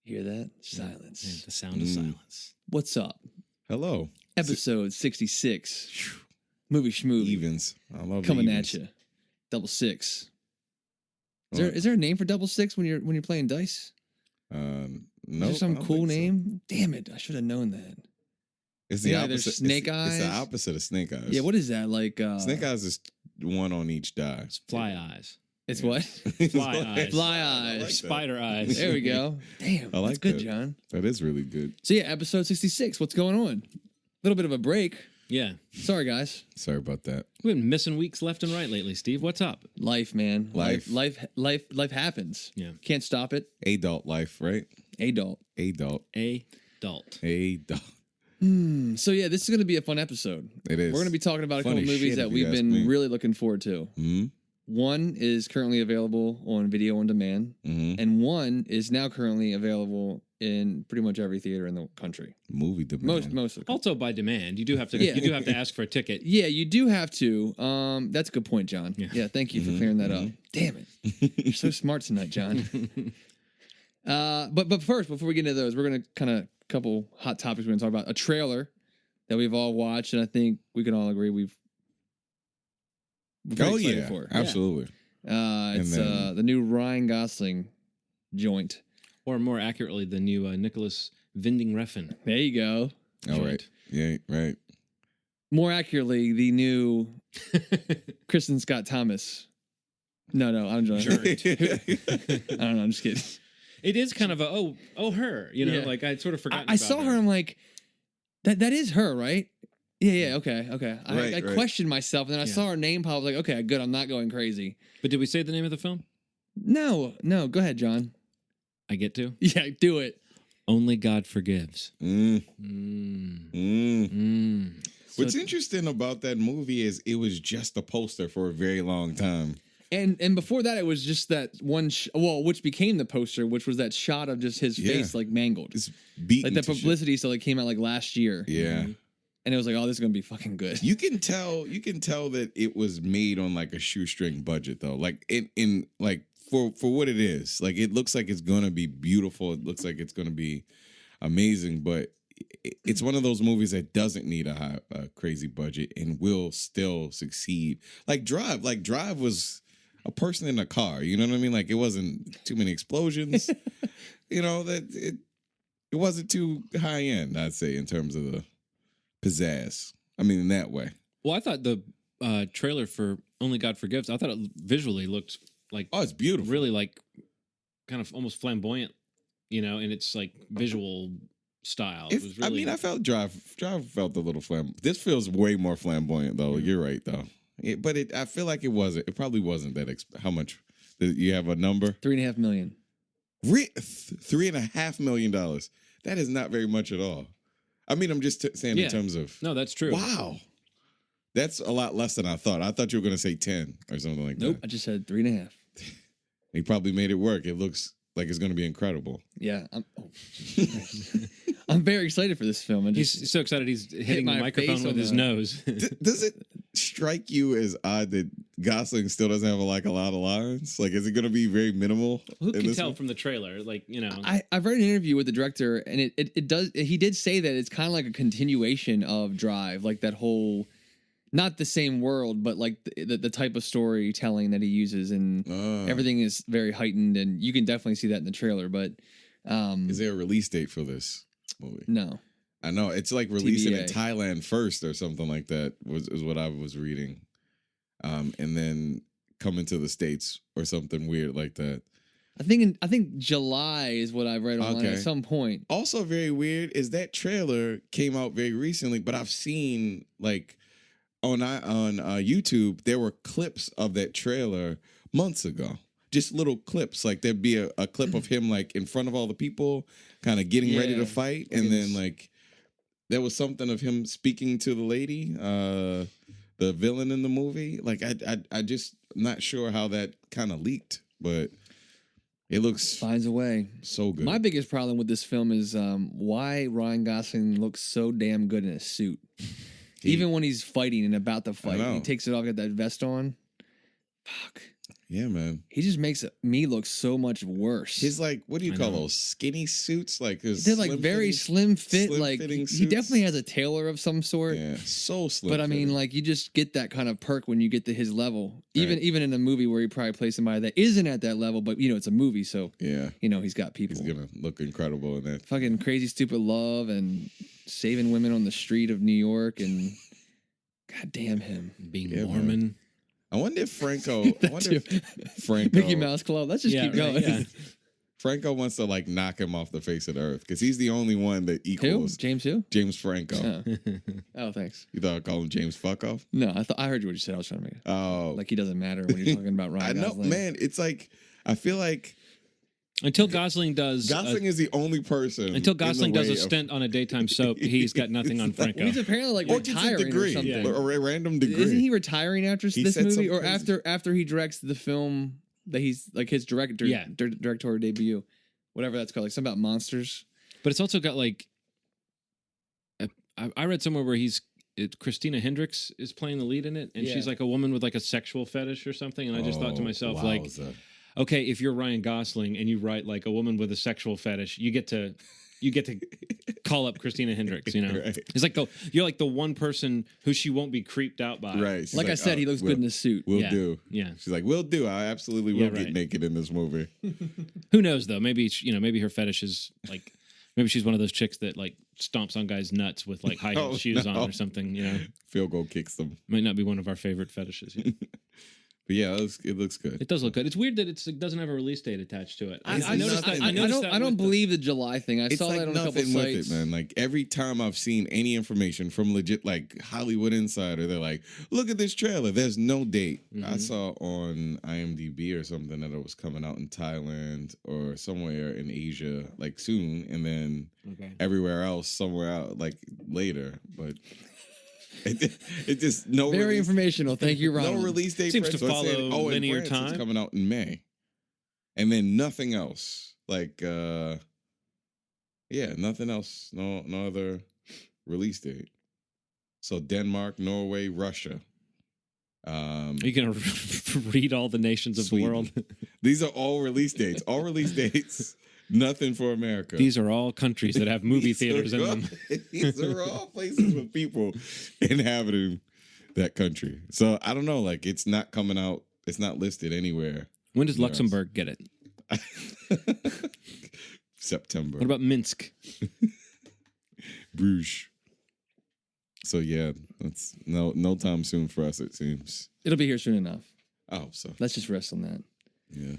Hear that? Silence. Yeah, the sound of silence. What's up? Hello. Episode 66. Movie Schmovie. Evens. I love coming evens. at you. Double six. Is there a name for double six when you're playing dice? No. Is there some cool name? Damn it! I should have known that. It's the opposite. There's snake eyes. It's the opposite of snake eyes. Yeah. What is that like? Snake eyes is one on each die. It's fly eyes. It's what? Fly eyes. Fly eyes. like Spider eyes. There we go. Damn. I like that's good, that. John. That is really good. So yeah, episode 66. What's going on? A little bit of a break. Yeah. Sorry, guys. Sorry about that. We've been missing weeks left and right lately, Steve. What's up? Life, man. Life. Life happens. Yeah. Can't stop it. Adult life, right? Adult. Adult. Adult. Adult. So yeah, this is going to be a fun episode. It is. We're going to be talking about a Funny couple movies shit, that if you we've ask been me. really looking forward to. Mm-hmm. One is currently available on video on demand, Mm-hmm. and one is now currently available in pretty much every theater in the country. Movie demand. Most of the Also by demand. You do have to Yeah. you do have to ask for a ticket. Yeah, you do have to. That's a good point, John. Yeah. Thank you for clearing that up. Damn it. You're so smart tonight, John. But first, before we get into those, we're going to kind of couple hot topics we're going to talk about. A trailer that we've all watched, and I think we can all agree we're very excited for. Absolutely. It's then- the new Ryan Gosling joint. Or more accurately, the new Nicholas Winding Refn. There you go. All right. Yeah, right. More accurately, the new Kristen Scott Thomas. No, I'm joking. Sure. I don't know. I'm just kidding. It is kind of a her. You know, Yeah. like I'd sort of forgotten. I saw her. I'm like, that is her, right? Yeah. Okay. I Right. questioned myself, and then I Yeah. saw her name pop. I was like, okay, good. I'm not going crazy. But did we say the name of the film? No. Go ahead, John. I get to. Yeah, do it. Only God Forgives. Mm. Mm. Mm. Mm. What's So- interesting about that movie is it was just a poster for a very long time. And before that, it was just that one. Which became the poster, which was that shot of just his Yeah. face like mangled. It's beaten Like the to shit. publicity still like came out like last year. Yeah. And it was like, oh, this is gonna be fucking good. You can tell that it was made on like a shoestring budget though. Like in like for what it is. Like it looks like it's gonna be beautiful. It looks like it's gonna be amazing, but it's one of those movies that doesn't need a crazy budget and will still succeed. Like Drive was a person in a car. You know what I mean? Like it wasn't too many explosions. You know that it wasn't too high end. I'd say in terms of the pizzazz. I mean, in that way. Well, I thought the trailer for Only God Forgives, I thought it visually looked like Oh, it's beautiful. really like kind of almost flamboyant, you know, in its like visual style. It was really. I felt Drive felt a little flamboyant. This feels way more flamboyant though. You're right though. I feel like it wasn't. It probably wasn't that. How much? You have a number? $3.5 million. $3.5 million. That is not very much at all. I mean, I'm just saying Yeah. in terms of. No, that's true. Wow. That's a lot less than I thought. I thought you were going to say 10 or something like Nope. that. I just said 3.5. He probably made it work. It looks like it's going to be incredible. Yeah. I'm very excited for this film. And just, He's so excited he's hitting the my microphone face with on his the- nose. Does it strike you as odd that Gosling still doesn't have a lot of lines? Like, is it going to be very minimal? Who in can this tell one? from the trailer? Like, you know. I've read an interview with the director, and it does. He did say that it's kind of like a continuation of Drive, like that whole, not the same world, but like the type of storytelling that he uses, and everything is very heightened, and you can definitely see that in the trailer. But Is there a release date for this movie? no. I know it's like releasing in TBA. Thailand first or something like that is what I was reading, and then coming to the States or something weird like that. I think July is what I've read online Okay. at some point. Also, very weird is that trailer came out very recently, but I've seen like on YouTube there were clips of that trailer months ago. Just little clips, like there'd be a clip of him like in front of all the people, kind of getting ready Yeah. to fight, and then like there was something of him speaking to the lady, the villain in the movie. Like I just not sure how that kind of leaked, but it looks Finds a way. so good. My biggest problem with this film is why Ryan Gosling looks so damn good in a suit. Even when he's fighting and about to fight, know. he takes it off, got that vest on. Fuck. Yeah, man. He just makes me look so much worse. His like, what do you I call know. those skinny suits? Like his they're like very slim fit. slim Like fitting he suits. definitely has a tailor of some sort. Yeah, so slim. But I mean, fitting. like you just get that kind of perk when you get to his level. Even Right. even in a movie where he probably plays somebody that isn't at that level, but you know it's a movie, so yeah, you know he's got people. he's gonna look incredible in that. Fucking Crazy Stupid Love and saving women on the street of New York and God damn him. Being Yeah, Mormon. I wonder if Franco. That I wonder too. if Franco. Mickey Mouse Club. Let's just Yeah, keep right, going. yeah. Franco wants to like knock him off the face of the earth because he's the only one that Who? equals James who? James Franco. Oh. Oh, thanks. You thought I'd call him James Fuck Off? No, I heard you what you said. I was trying to make it. Oh, Like he doesn't matter when you're talking about Ryan I know, Gosling. man. It's like I feel like Until Gosling does. Gosling is the only person. Until in the Gosling does way a of- stint on a daytime soap, he's got nothing on It's like- Franco. He's apparently like or gets a retiring degree, or something. Yeah. or a random degree. Isn't he retiring after He this said movie, or something after he directs the film that he's like his directorial debut, whatever that's called, like something about monsters? But it's also got like. I read somewhere where Christina Hendricks is playing the lead in it, and Yeah. she's like a woman with like a sexual fetish or something. And I just thought to myself, like, wowza. okay, if you're Ryan Gosling and you write like a woman with a sexual fetish, you get to call up Christina Hendricks. You know, Right. it's like you're like the one person who she won't be creeped out by. Right. She's Like I said, oh, he looks good in the suit. We'll Yeah. do. Yeah. She's like, we'll do. I absolutely will Yeah, get right. naked in this movie. Who knows though? Maybe maybe her fetish is like. Maybe she's one of those chicks that like stomps on guys' nuts with like high heel Oh, shoes no. on or something. You know, Field goal kicks them. might not be one of our favorite fetishes. Yeah. But yeah, it looks good. It does look good. It's weird that it doesn't have a release date attached to it. It's I noticed that. nothing. I noticed that I don't with the- believe the July thing. I It's saw like that on a couple nothing with sites. it, man. Like every time I've seen any information from legit like Hollywood Insider, they're like, "Look at this trailer." There's no date. I Mhm. saw on IMDb or something that it was coming out in Thailand or somewhere in Asia like soon, and then Okay. everywhere else somewhere out like later. But it just no Very release, informational. Thank you, Ronald. no release date. Seems for it. to So it's saying, follow in linear France, time. It's coming out in May, and then nothing else. Like yeah, nothing else. No other release date. So Denmark, Norway, Russia. Are you gonna read all the nations of Sweden. the world? These are all release dates. All release dates. Nothing for America. These are all countries that have movie These theaters in are them. These are all places with people inhabiting that country. So I don't know. Like it's not coming out. It's not listed anywhere. When does Yes. Luxembourg get it? September. What about Minsk? Bruges? So yeah, that's no time soon for us. It seems. It'll be here soon enough. Oh, so Let's just rest on that. yeah.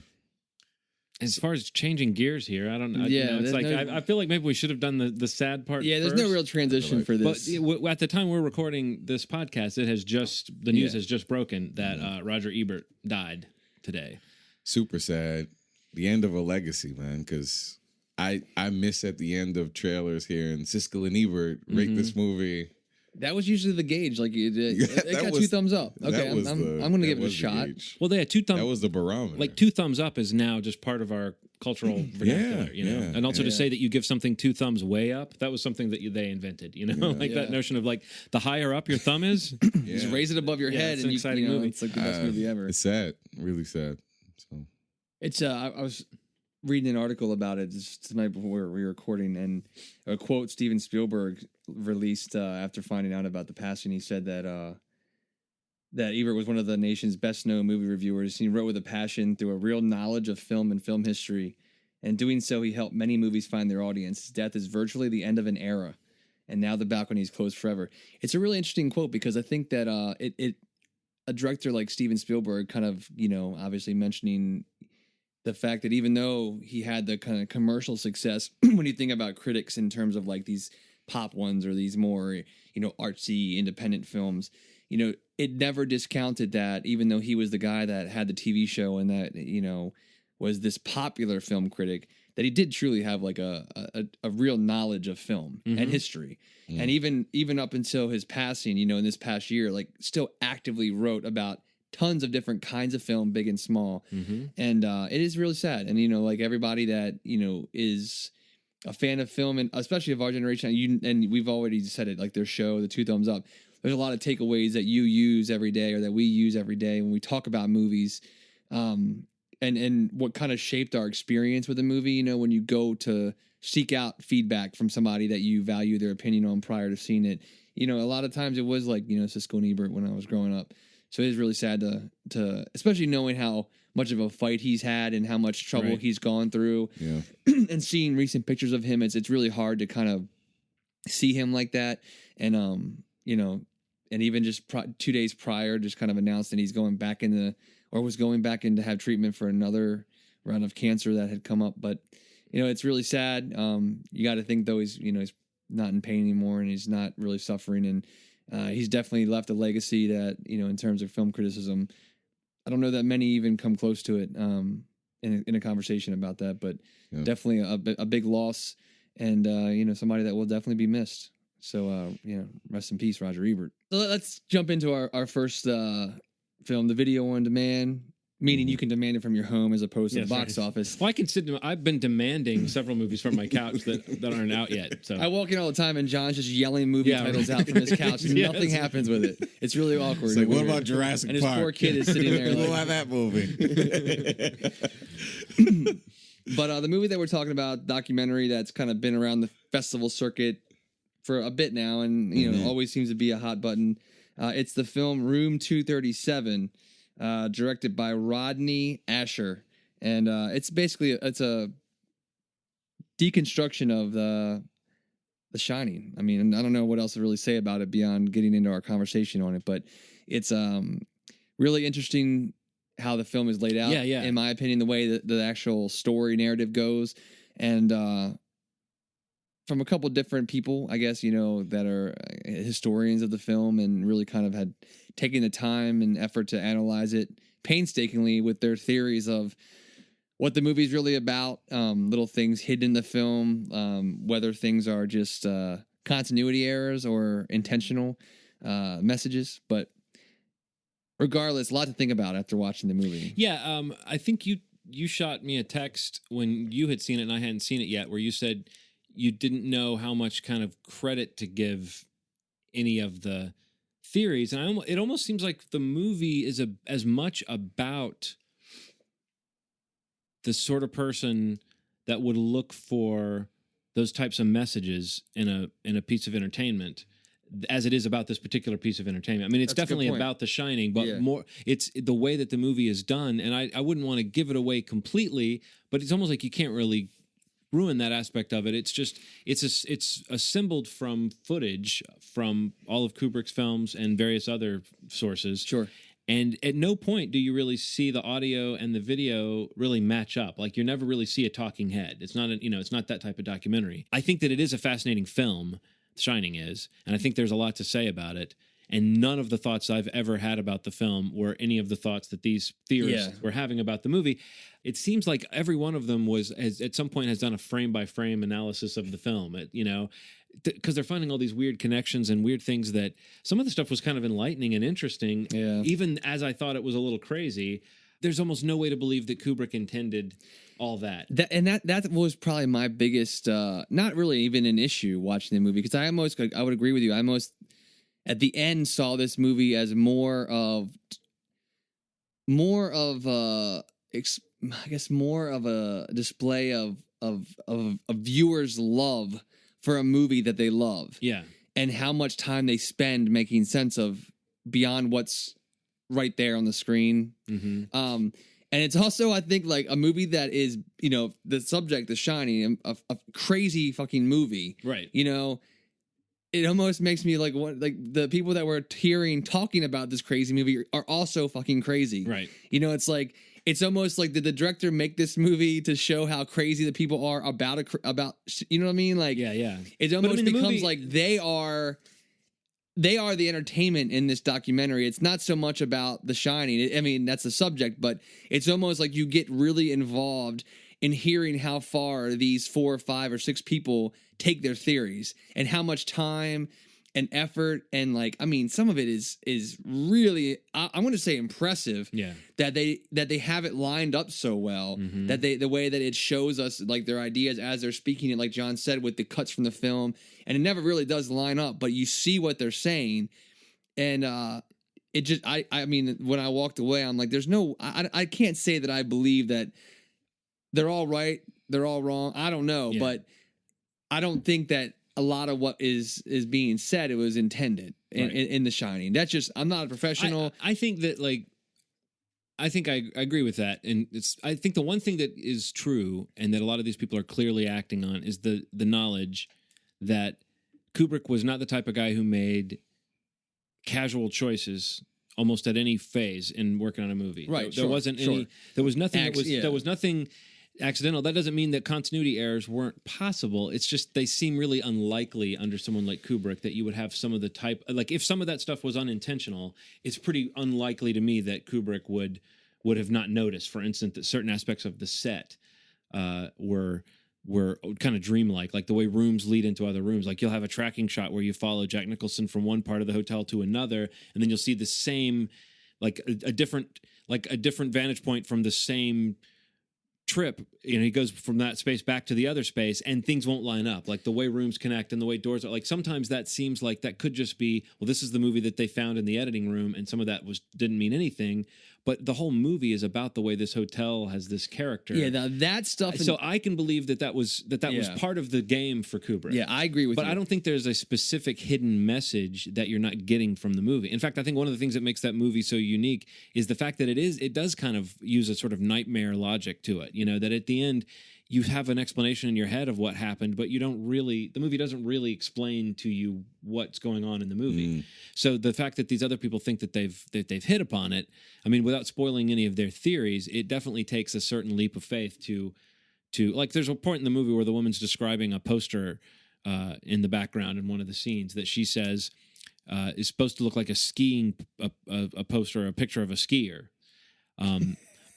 As far as changing gears here, I don't know. Yeah, It's there's like no- I feel like maybe we should have done the sad part. Yeah, there's first. no real transition for But this. at the time we're recording this podcast, the news Yeah. has just broken that Roger Ebert died today. Super sad. The end of a legacy, man. Because I miss at the end of trailers here and Siskel and Ebert rate this movie. That was usually the gauge. Like it that got was- 2 thumbs up. Okay, that was I'm the- going to that give it a was the shot. gauge. Well, they had 2 thumbs. That was the barometer. Like 2 thumbs up is now just part of our cultural vernacular, you know. yeah, And also to yeah. say that you give something 2 thumbs way up, that was something that they invented, you know, like that Yeah. notion of like the higher up your thumb is. Just raise it above your Yeah, head, it's and an exciting you know, movie. it's like the best movie ever. It's sad. Really sad. So It's I was reading an article about it just tonight before we were recording, and a quote Steven Spielberg released after finding out about the passing. He said that that Ebert was one of the nation's best known movie reviewers. He wrote with a passion through a real knowledge of film and film history. And doing so, he helped many movies find their audience. His death is virtually the end of an era, and now the balcony is closed forever. It's a really interesting quote because I think that a director like Steven Spielberg kind of, you know, obviously mentioning the fact that even though he had the kind of commercial success, when you think about critics in terms of like these pop ones or these more, you know, artsy independent films, you know, it never discounted that even though he was the guy that had the TV show and that, you know, was this popular film critic, that he did truly have like a real knowledge of film and history. And even up until his passing, you know, in this past year, like still actively wrote about tons of different kinds of film, big and small. And it is really sad. And, you know, like everybody that, you know, is a fan of film, and especially of our generation, and we've already said it, like their show, the 2 thumbs up, there's a lot of takeaways that you use every day or that we use every day when we talk about movies. and what kind of shaped our experience with the movie. You know, when you go to seek out feedback from somebody that you value their opinion on prior to seeing it. You know, a lot of times it was like, you know, Siskel and Ebert when I was growing up. So it is really sad to especially knowing how much of a fight he's had and how much trouble he's gone through. Yeah. And seeing recent pictures of him, it's really hard to kind of see him like that. And you know, and even just 2 days prior, just kind of announced that he's going back was going back in to have treatment for another round of cancer that had come up. But you know, it's really sad. You got to think though he's not in pain anymore and he's not really suffering, and he's definitely left a legacy that, you know, in terms of film criticism, I don't know that many even come close to it in a conversation about that, but definitely a big loss, and you know, somebody that will definitely be missed. So you know, rest in peace, Roger Ebert. So let's jump into our first film, the video on demand. Meaning you can demand it from your home as opposed to the box office. Well, I've been demanding several movies from my couch that aren't out yet. So I walk in all the time and John's just yelling movie titles out from his couch and nothing happens with it. It's really awkward. It's like, what about Jurassic Park? And his poor kid is sitting there like, what about that movie? But the movie that we're talking about, documentary that's kind of been around the festival circuit for a bit now and, you know, always seems to be a hot button. It's the film Room 237. Directed by Rodney Ascher, and it's basically a deconstruction of the Shining. I mean, I don't know what else to really say about it beyond getting into our conversation on it, but it's really interesting how the film is laid out. Yeah. In my opinion, the way that the actual story narrative goes, and from a couple different people, I guess, you know, that are historians of the film and really kind of had taken the time and effort to analyze it painstakingly with their theories of what the movie's really about, little things hidden in the film, whether things are just continuity errors or intentional messages. But regardless, a lot to think about after watching the movie. Yeah, I think you shot me a text when you had seen it and I hadn't seen it yet, where you said you didn't know how much kind of credit to give any of the theories. And it almost seems like the movie is as much about the sort of person that would look for those types of messages in a piece of entertainment as it is about this particular piece of entertainment. I mean, it's definitely about The Shining, but more it's the way that the movie is done. And I wouldn't want to give it away completely, but it's almost like you can't really ruin that aspect of it. It's just it's assembled from footage from all of Kubrick's films and various other sources. Sure. And at no point do you really see the audio and the video really match up. Like you never really see a talking head. It's not it's not that type of documentary. I think that it is a fascinating film, The Shining is, and I think there's a lot to say about it. And none of the thoughts I've ever had about the film were any of the thoughts that these theorists were having about the movie. It seems like every one of them has at some point has done a frame by frame analysis of the film. Because they're finding all these weird connections and weird things that some of the stuff was kind of enlightening and interesting. Yeah. Even as I thought it was a little crazy, there's almost no way to believe that Kubrick intended all that. That was probably my biggest, not really even an issue watching the movie, because I would agree with you. I almost at the end saw this movie as more of a display of a viewer's love for a movie that they love. Yeah. And how much time they spend making sense of beyond what's right there on the screen. Mm-hmm. And it's also, I think, like a movie that is, you know, the subject, The Shining, a crazy fucking movie. Right. You know, it almost makes me like the people that were talking about this crazy movie are also fucking crazy. Right. You know, it's almost like, did the director make this movie to show how crazy the people are about you know what I mean? Like, yeah. It almost becomes like they are the entertainment in this documentary. It's not so much about The Shining. I mean, that's the subject, but it's almost like you get really involved in hearing how far these 4 or 5 or 6 people take their theories and how much time and effort and, like, I mean, some of it is really, I want to say, impressive. Yeah. That they have it lined up so well. Mm-hmm. That the way that it shows us, like, their ideas as they're speaking it, like John said, with the cuts from the film, and it never really does line up, but you see what they're saying, and it just I mean, when I walked away, I'm like, there's no I can't say that I believe that they're all right, they're all wrong. I don't know, but I don't think that a lot of what is being said, it was intended in The Shining. That's just, I'm not a professional. I think that, like, I think I agree with that. And I think the one thing that is true and that a lot of these people are clearly acting on is the knowledge that Kubrick was not the type of guy who made casual choices almost at any phase in working on a movie. Right. There wasn't any, there was nothing there was nothing accidental. That doesn't mean that continuity errors weren't possible. It's just they seem really unlikely under someone like Kubrick that you would have some of the type, like if some of that stuff was unintentional, it's pretty unlikely to me that Kubrick would have not noticed, for instance, that certain aspects of the set were kind of dreamlike, like the way rooms lead into other rooms. Like you'll have a tracking shot where you follow Jack Nicholson from one part of the hotel to another, and then you'll see the same, like a different vantage point from the same trip. He goes from that space back to the other space, and things won't line up, like the way rooms connect and the way doors are. Like sometimes that seems like that could just be, well, this is the movie that they found in the editing room, and some of that didn't mean anything, but the whole movie is about the way this hotel has this character. Yeah, now that stuff. So I can believe that was part of the game for Kubrick. Yeah, I agree with you. But I don't think there's a specific hidden message that you're not getting from the movie. In fact, I think one of the things that makes that movie so unique is the fact that it does kind of use a sort of nightmare logic to it. That at the end you have an explanation in your head of what happened, but the movie doesn't really explain to you what's going on in the movie. So the fact that these other people think that they've hit upon it, I mean, without spoiling any of their theories, it definitely takes a certain leap of faith to like, there's a point in the movie where the woman's describing a poster in the background in one of the scenes that she says is supposed to look like a poster, a picture of a skier.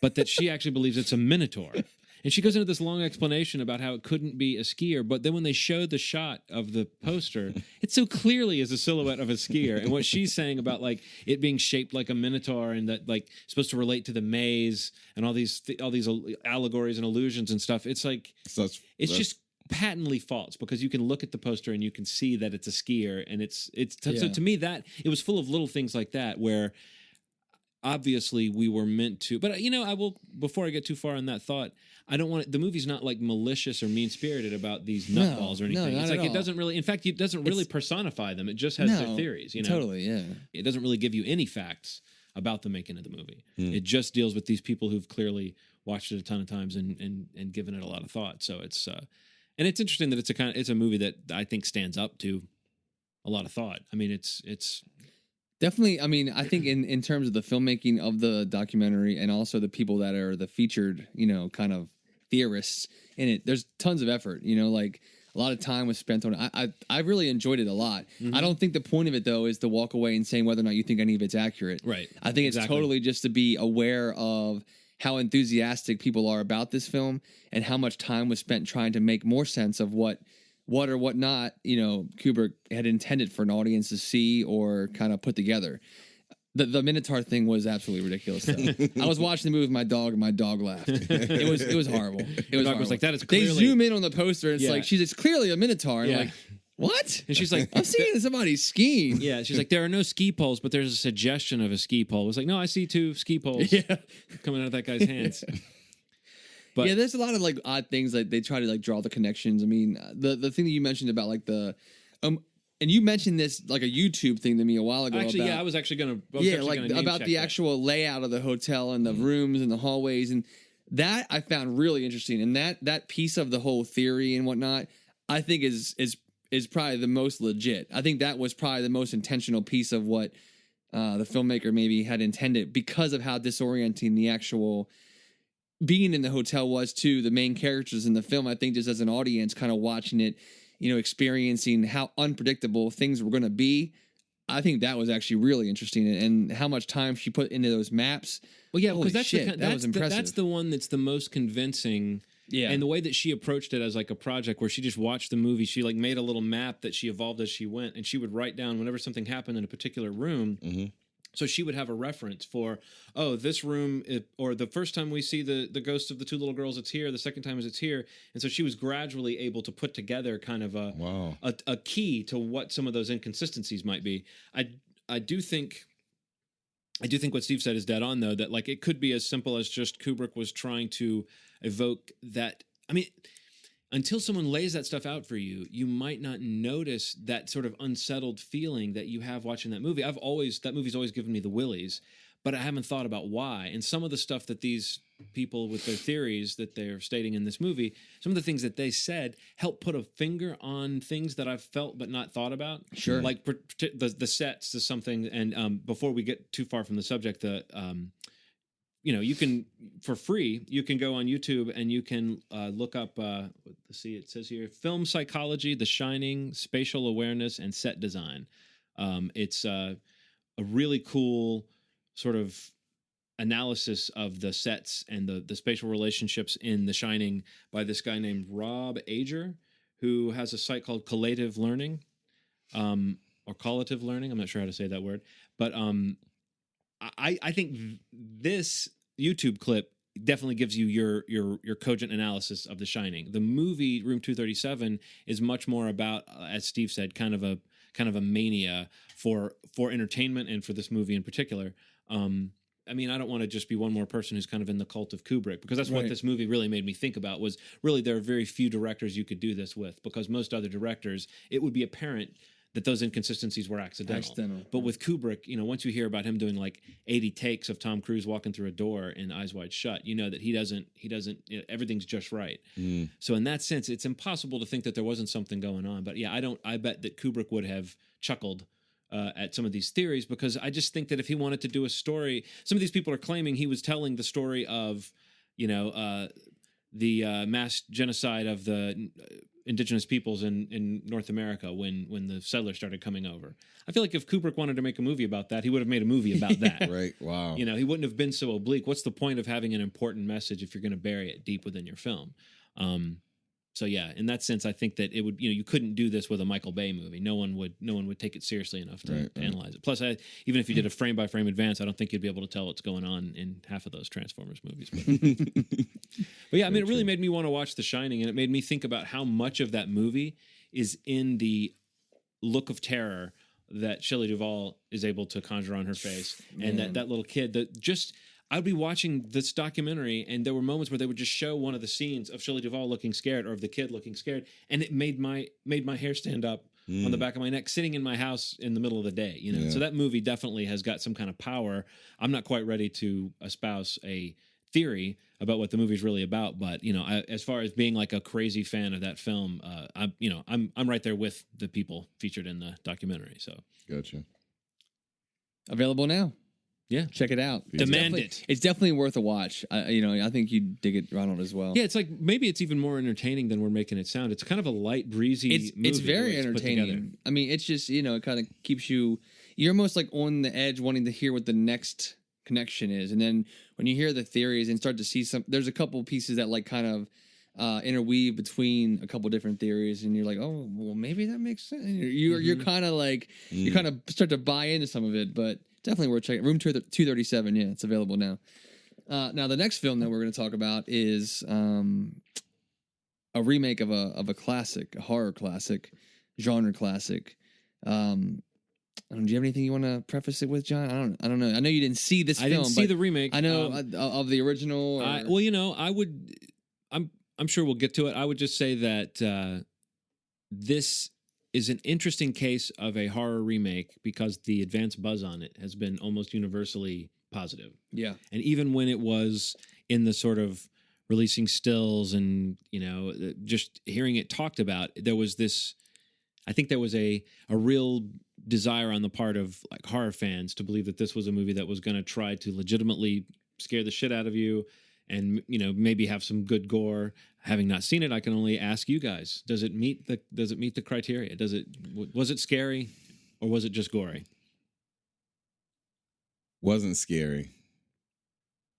But that she actually believes it's a minotaur. And she goes into this long explanation about how it couldn't be a skier, but then when they showed the shot of the poster, it so clearly is a silhouette of a skier. And what she's saying about like it being shaped like a minotaur and that like supposed to relate to the maze and all these allegories and allusions and stuff, it's like it's just patently false, because you can look at the poster and you can see that it's a skier, and so to me that it was full of little things like that where obviously we were meant to, but I will, before I get too far on that thought, I don't want the movie's not like malicious or mean-spirited about these nutballs or anything. It's like it doesn't really, in fact, it doesn't really personify them. It just has their theories, Totally, yeah. It doesn't really give you any facts about the making of the movie. It just deals with these people who've clearly watched it a ton of times and given it a lot of thought. So it's and it's interesting that it's a movie that I think stands up to a lot of thought. I mean, it's definitely. I mean, I think in terms of the filmmaking of the documentary and also the people that are the featured, kind of theorists in it, there's tons of effort. Like a lot of time was spent on it. I really enjoyed it a lot. I don't think the point of it though is to walk away and saying whether or not you think any of it's accurate. Right. I think it's totally just to be aware of how enthusiastic people are about this film and how much time was spent trying to make more sense of what or what not, Kubrick had intended for an audience to see or kind of put together. The Minotaur thing was absolutely ridiculous, though. I was watching the movie with my dog, and my dog laughed. It was horrible. The dog was like, that is clearly... They zoom in on the poster, and it's like, it's clearly a Minotaur. And I'm like, what? And she's like, I'm seeing somebody skiing. Yeah, she's like, there are no ski poles, but there's a suggestion of a ski pole. It was like, no, I see 2 ski poles coming out of that guy's hands. But yeah, there's a lot of like odd things that they try to like draw the connections. I mean, the thing that you mentioned about like the and you mentioned this like a YouTube thing to me a while ago. Actually, about, I was actually gonna about the actual layout of the hotel and the rooms and the hallways, and that I found really interesting. And that piece of the whole theory and whatnot, I think is probably the most legit. I think that was probably the most intentional piece of what the filmmaker maybe had intended, because of how disorienting the actual being in the hotel was to the main characters in the film. I think just as an audience kind of watching it, experiencing how unpredictable things were going to be, I think that was actually really interesting, and how much time she put into those maps. Well, yeah, because that was impressive. That's the one that's the most convincing. Yeah, and the way that she approached it as like a project where she just watched the movie, she like made a little map that she evolved as she went, and she would write down whenever something happened in a particular room. Mm-hmm. So she would have a reference for, this room, or the first time we see the ghost of the 2 little girls, it's here. The second time is it's here. And so she was gradually able to put together kind of a key to what some of those inconsistencies might be. I do think I do think what Steve said is dead on, though, that like it could be as simple as just Kubrick was trying to evoke that. I mean, until someone lays that stuff out for you, you might not notice that sort of unsettled feeling that you have watching that movie. That movie's always given me the willies, but I haven't thought about why. And some of the stuff that these people with their theories that they're stating in this movie, some of the things that they said help put a finger on things that I've felt but not thought about. Sure. Like the sets is something. And before we get too far from the subject, you can, for free, you can go on YouTube and you can look up, let's see, it says here, film psychology, The Shining, spatial awareness, and set design. It's a really cool sort of analysis of the sets and the spatial relationships in The Shining by this guy named Rob Ager, who has a site called Collative Learning, or Collative Learning. I'm not sure how to say that word, but I think this YouTube clip definitely gives you your cogent analysis of The Shining. The movie Room 237 is much more about, as Steve said, kind of a mania for entertainment and for this movie in particular. I mean, I don't want to just be one more person who's kind of in the cult of Kubrick, because that's what this movie really made me think about, was really there are very few directors you could do this with, because most other directors, it would be apparent that those inconsistencies were accidental. But with Kubrick, once you hear about him doing like 80 takes of Tom Cruise walking through a door in Eyes Wide Shut, you know that he doesn't, everything's just right. So in that sense, it's impossible to think that there wasn't something going on. But yeah, I bet that Kubrick would have chuckled at some of these theories, because I just think that if he wanted to do a story, some of these people are claiming he was telling the story of, the mass genocide of the indigenous peoples in North America when the settlers started coming over. I feel like if Kubrick wanted to make a movie about that, he would have made a movie about that. Right. Wow. He wouldn't have been so oblique. What's the point of having an important message if you're going to bury it deep within your film? So yeah, in that sense, I think that it would, you couldn't do this with a Michael Bay movie. No one would take it seriously enough to analyze it. Plus, even if you did a frame by frame advance, I don't think you'd be able to tell what's going on in half of those Transformers movies. But yeah, I mean, it really made me want to watch The Shining, and it made me think about how much of that movie is in the look of terror that Shelley Duvall is able to conjure on her face, and that little kid that just. I'd be watching this documentary, and there were moments where they would just show one of the scenes of Shelley Duvall looking scared, or of the kid looking scared, and it made my hair stand up on the back of my neck, sitting in my house in the middle of the day. So that movie definitely has got some kind of power. I'm not quite ready to espouse a theory about what the movie's really about, but as far as being like a crazy fan of that film, I'm right there with the people featured in the documentary. So gotcha. Available now. Yeah, check it out. Demand it. It's definitely worth a watch. I think you dig it, Ronald, as well. Yeah, it's like maybe it's even more entertaining than we're making it sound. It's kind of a light, breezy. It's very entertaining. I mean, it's just it kind of keeps you. You're almost like on the edge, wanting to hear what the next connection is, and then when you hear the theories and start to see there's a couple pieces that like kind of interweave between a couple different theories, and you're like, oh, well, maybe that makes sense. You're kind of like you kind of start to buy into some of it, but. Definitely worth checking. Room 237, yeah, it's available now. Now, the next film that we're going to talk about is a remake of a classic, a horror classic, genre classic. Do you have anything you want to preface it with, John? I don't know. I know you didn't see this film. I didn't see the remake. I know of the original. I'm sure we'll get to it. I would just say that this is an interesting case of a horror remake because the advanced buzz on it has been almost universally positive. Yeah. And even when it was in the sort of releasing stills and, just hearing it talked about, there was this, I think there was a real desire on the part of like horror fans to believe that this was a movie that was going to try to legitimately scare the shit out of you and maybe have some good gore. Having not seen it, I can only ask you guys: does it meet the criteria? Was it scary, or was it just gory? Wasn't scary,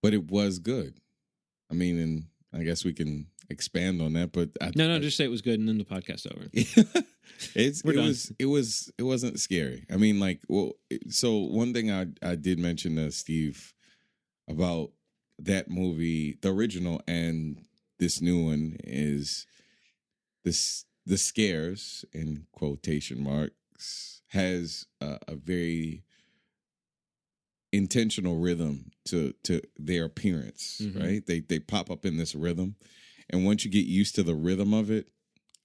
but it was good. I mean, and I guess we can expand on that. But just say it was good, and then the podcast over. It wasn't scary. I mean, so one thing I did mention to Steve about that movie, the original, and this new one is the scares in quotation marks has a very intentional rhythm to their appearance, right? They pop up in this rhythm, and once you get used to the rhythm of it,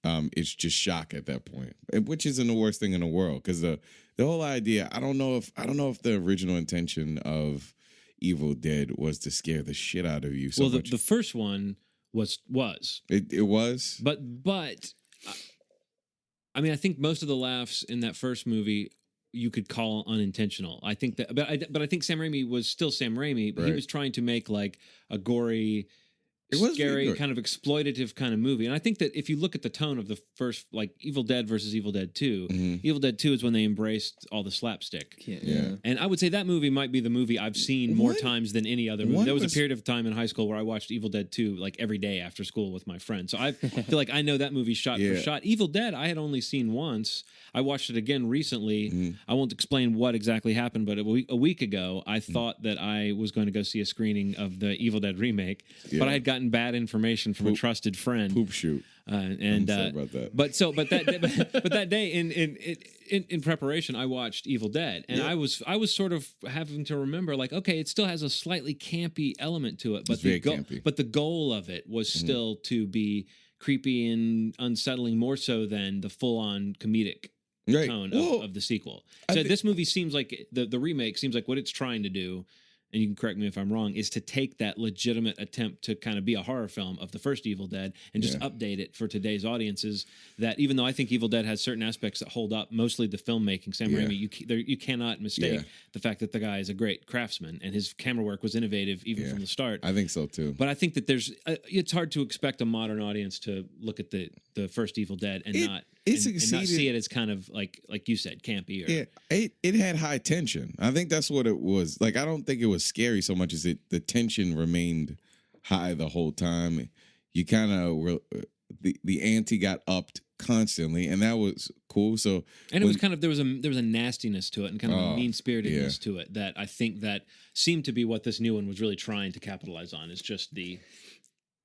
it's just shock at that point, which isn't the worst thing in the world, because the whole idea, I don't know if the original intention of Evil Dead was to scare the shit out of you so well, much. the first one was It was, but I mean, I think most of the laughs in that first movie you could call unintentional. I think that, but I think Sam Raimi was still Sam Raimi, but he Right. was trying to make like a gory, It was scary, really kind of exploitative kind of movie. And I think that if you look at the tone of the first, like Evil Dead versus Evil Dead 2, Evil Dead 2 is when they embraced all the slapstick. Yeah. And I would say that movie might be the movie I've seen more One- times than any other movie. one There was was- a period of time in high school where I watched Evil Dead 2 like every day after school with my friends. So I feel like I know that movie shot for Yeah. shot. Evil Dead, I had only seen once. I watched it again recently. I won't explain what exactly happened, but a week ago, I thought that I was going to go see a screening of the Evil Dead remake, but I had gotten bad information from a trusted friend. poop shoot. And sorry about that. But that day in preparation, I watched Evil Dead, and I was sort of having to remember, like, okay, it still has a slightly campy element to it, but It's very campy. but the goal of it was still to be creepy and unsettling, more so than the full on comedic Right. tone Well, of the sequel. I So thi- this movie seems like the remake seems like what it's trying to do, and you can correct me if I'm wrong, is to take that legitimate attempt to kind of be a horror film of the first Evil Dead and just update it for today's audiences. That even though I think Evil Dead has certain aspects that hold up, mostly the filmmaking, Sam Raimi, you cannot mistake the fact that the guy is a great craftsman and his camera work was innovative even from the start. I think so too. But I think that it's hard to expect a modern audience to look at the first Evil Dead and not see it as kind of like you said, campy. Or, Yeah, it had high tension. I think that's what it was. Like, I don't think it was scary so much as the tension remained high the whole time. You kind of the ante got upped constantly, and that was cool. So, and it was kind of there was a nastiness to it and kind of a mean spiritedness yeah. to it that I think that seemed to be what this new one was really trying to capitalize on. Is just the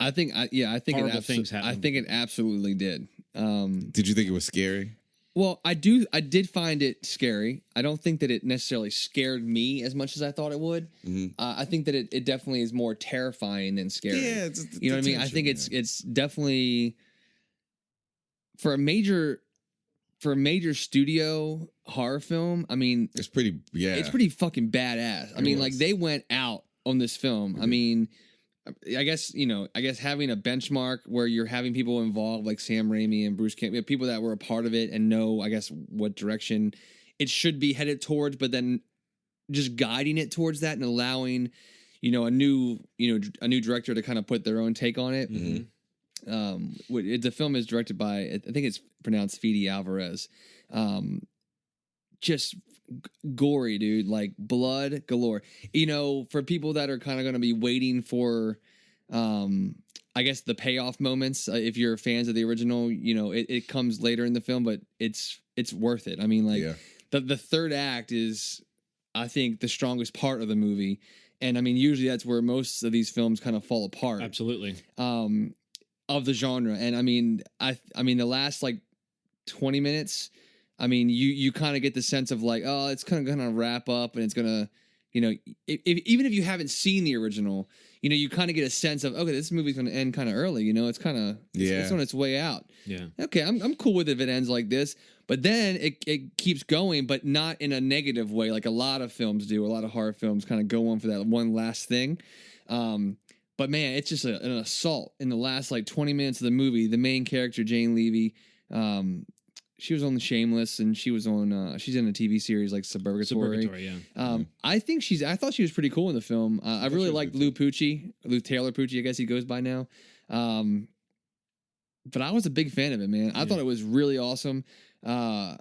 I think horrible things happen. I think it absolutely did. Did you think it was scary? Well, I did find it scary. I don't think that it necessarily scared me as much as I thought it would. I think that it definitely is more terrifying than scary. Yeah, you know what I mean? I think it's definitely for a major studio horror film. I mean, It's pretty. Yeah, it's pretty fucking badass. I mean, was. like they went out on this film. I mean, I guess having a benchmark where you're having people involved like Sam Raimi and Bruce Campbell, people that were a part of it and know, I guess, what direction it should be headed towards, but then just guiding it towards that and allowing, a new director to kind of put their own take on it. The film is directed by, I think it's pronounced Fede Alvarez. Just gory, dude, like blood galore. For people that are kind of going to be waiting for, I guess, the payoff moments, if you're fans of the original, it comes later in the film, but it's worth it. I mean, like the third act is, I think, the strongest part of the movie. And I mean, usually that's where most of these films kind of fall apart. absolutely. Of the genre. And I mean, the last like 20 minutes, I mean, you kind of get the sense of like, oh, it's kind of going to wrap up and it's going to, even if you haven't seen the original, you kind of get a sense of, okay, this movie's going to end kind of early. It's kind of, it's on its way out. Yeah. Okay, I'm cool with it if it ends like this. But then it keeps going, but not in a negative way, like a lot of films do. A lot of horror films kind of go on for that one last thing. But man, it's just an assault in the last like 20 minutes of the movie. The main character, Jane Levy, she was on Shameless, and she was on. She's in a TV series like Suburgatory. Yeah. I thought she was pretty cool in the film. I really liked Lou Taylor Pucci, I guess he goes by now. But I was a big fan of it, man. I thought it was really awesome. I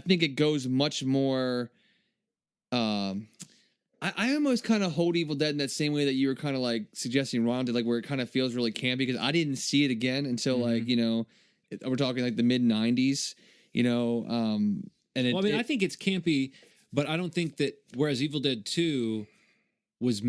think it goes much more. I almost kind of hold Evil Dead in that same way that you were kind of like suggesting Ron did, like where it kind of feels really campy, because I didn't see it again until like, we're talking like the mid 90s, and I think it's campy, but I don't think that, whereas Evil Dead 2 was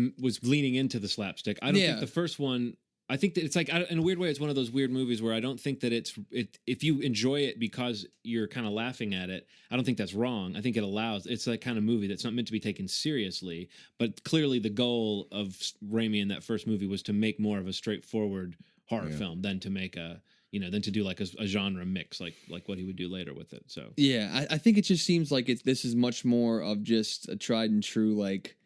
leaning into the slapstick, I don't think the first one I think that it's like, in a weird way, it's one of those weird movies where I don't think that if you enjoy it because you're kind of laughing at it, I don't think that's wrong. I think it's that kind of movie that's not meant to be taken seriously, but clearly the goal of Raimi in that first movie was to make more of a straightforward horror film than to make than to do like a genre mix, like what he would do later with it. So yeah, I think it just seems like this is much more of just a tried and true like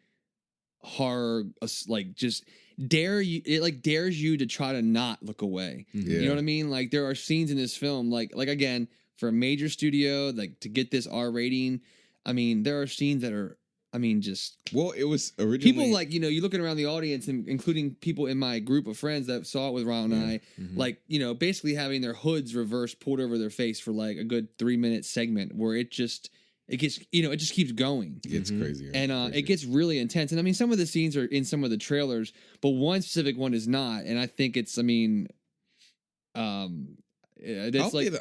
horror, like just dares you to try to not look away. You know what I mean? Like there are scenes in this film, like again, for a major studio, like to get this R rating, I mean, there are scenes that are, I mean, just it was originally people like, you're looking around the audience, and including people in my group of friends that saw it with Ron and I, like, basically having their hoods reversed, pulled over their face for like a good 3-minute segment where it just keeps going. It gets crazy. And it gets really intense. And I mean, some of the scenes are in some of the trailers, but one specific one is not. And I think it's, I